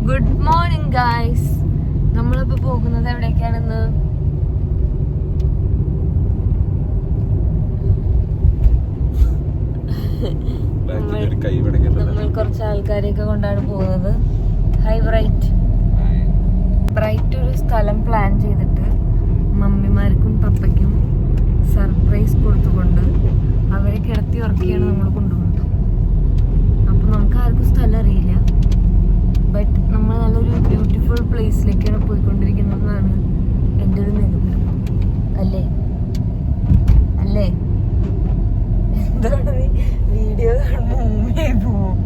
Good morning guys. നമ്മളിപ്പോ പോകുന്നത് എവിടേക്കാണെന്ന് നമ്മൾ കുറച്ച് ആൾക്കാരെയൊക്കെ കൊണ്ടാണ് പോകുന്നത്. ഹൈ ബ്രൈറ്റ് ഒരു സ്ഥലം പ്ലാൻ ചെയ്തിട്ട് മമ്മിമാർക്കും പപ്പയ്ക്കും സർപ്രൈസ് കൊടുത്തുകൊണ്ട് അവരെ കിടത്തി ഉറക്കിയാണ് നമ്മൾ കൊണ്ടുപോകുന്നത്. അപ്പൊ നമുക്ക് ആർക്കും സ്ഥലം അറിയില്ല, ബട്ട് നമ്മൾ നല്ലൊരു ബ്യൂട്ടിഫുൾ പ്ലേസിലേക്കാണ് പോയിക്കൊണ്ടിരിക്കുന്നതെന്നാണ് എൻ്റെ ഒരു നിഗമനം. അല്ലേ അല്ലേ? എന്താണ് നീ വീഡിയോ കാണുമ്പോൾ മൂവിയായി പോവും.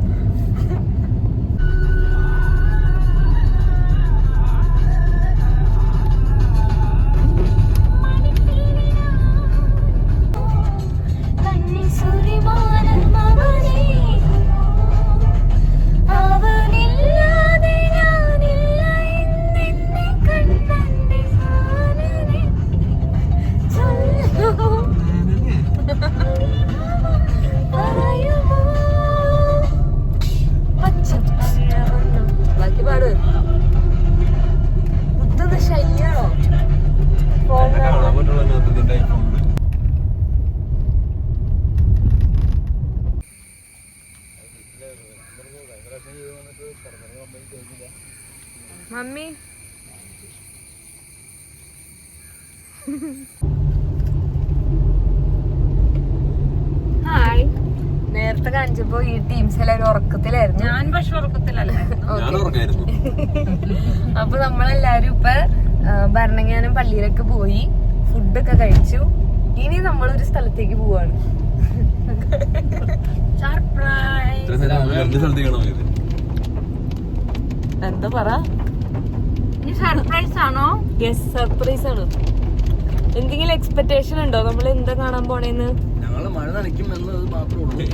Mummy hi. നേരത്തെ കാണിച്ചപ്പോ ഈ ടീംസ് എല്ലാവരും ഉറക്കത്തിലായിരുന്നു. ഞാൻ പക്ഷെ ഉറക്കത്തിലല്ലായിരുന്നു. അപ്പൊ നമ്മളെല്ലാരും ഇപ്പൊ ഭരണങ്ങാനം പള്ളിയിലൊക്കെ പോയി ഫുഡൊക്കെ കഴിച്ചു. ഇനി നമ്മളൊരു സ്ഥലത്തേക്ക് പോവാണ്. എന്താ പറ? സർപ്രൈസ് ആണോ? യെസ്, സർപ്രൈസ് ആണ്. എന്തെങ്കിലും എക്സ്പെക്ടേഷൻ ഉണ്ടോ നമ്മൾ എന്താ കാണാൻ പോണേന്ന്? മഴ നനയ്ക്കും എന്നത് മാത്രമേ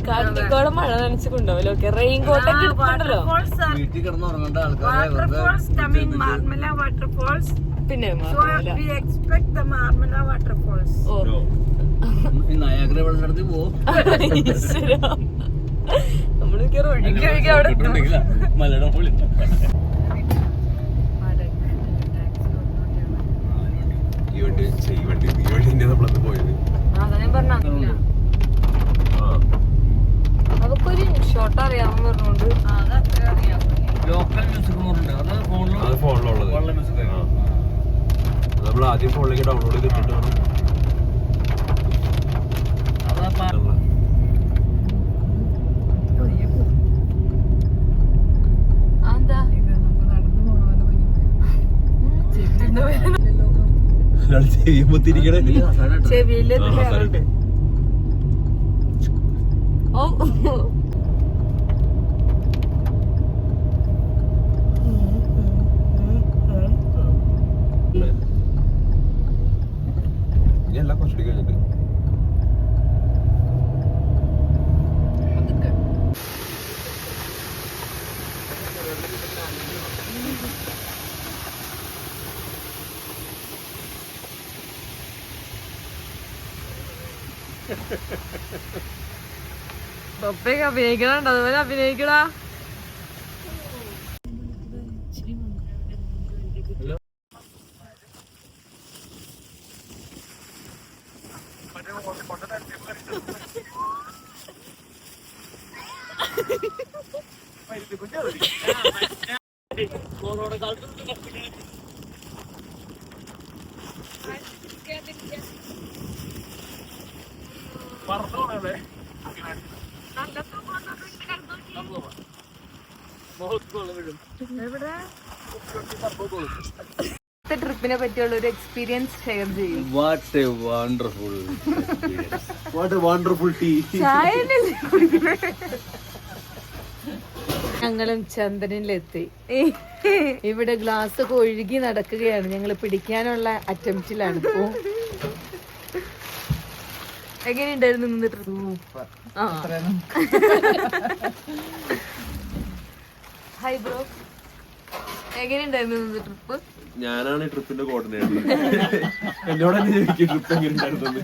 കാട്ടിക്കോളം മഴ നനച്ച് കൊണ്ടുപോകല്ലോ. ഓക്കെ, റെയിൻ കോട്ട് ഒക്കെ എടുത്തിട്ടുണ്ടല്ലോ. വീട്ടിൽ കിടന്ന് ഉറങ്ങേണ്ട ആൾക്കാരെ പിന്നെ നയാഗ്ര വെള്ളത്തിൽ പോവും. നമ്മളൊക്കെ ഒഴുകി ഒഴുകി അവിടെ മലയുടെ മുകളിൽ അതൊക്കൊരു ഷോട്ട് അറിയാമെന്ന് പറഞ്ഞോണ്ട് ലോക്കൽ മ്യൂസിക് നമ്മൾ ആദ്യം ഫോണിലേക്ക് ഡൗൺലോഡ് ചെയ്തിട്ട് വേണം. ചെവിയില് ഓ എല്ലാം കുറച്ചുകൂടി കഴിഞ്ഞിട്ട് പപ്പയൊക്കെ അഭിനയിക്കണുണ്ട്, അതുപോലെ അഭിനയിക്കടാ. ട്രിപ്പിനെ പറ്റിയുള്ള ഒരു എക്സ്പീരിയൻസ് ഷെയർ ചെയ്യും. What a wonderful experience. What a wonderful tea. ഞങ്ങളും ചന്ദനിലെത്തി. ഇവിടെ ഗ്ലാസ് ഒക്കെ ഒഴുകി നടക്കുകയാണ്. ഞങ്ങൾ പിടിക്കാനുള്ള അറ്റംപ്റ്റിലാണ്. എങ്ങനെയുണ്ടായിരുന്നു നിന്നിട്ട്? ഹായ് ബ്രോ, എങ്ങനെയുണ്ടായിരുന്നു ട്രിപ്പ്? ഞാനാണ് ട്രിപ്പിന്റെ കോർഡിനേറ്റർ. എന്നോട് തന്നെ ചോദിക്കും ട്രിപ്പ് എങ്ങനെ ഉണ്ടായിരുന്നു.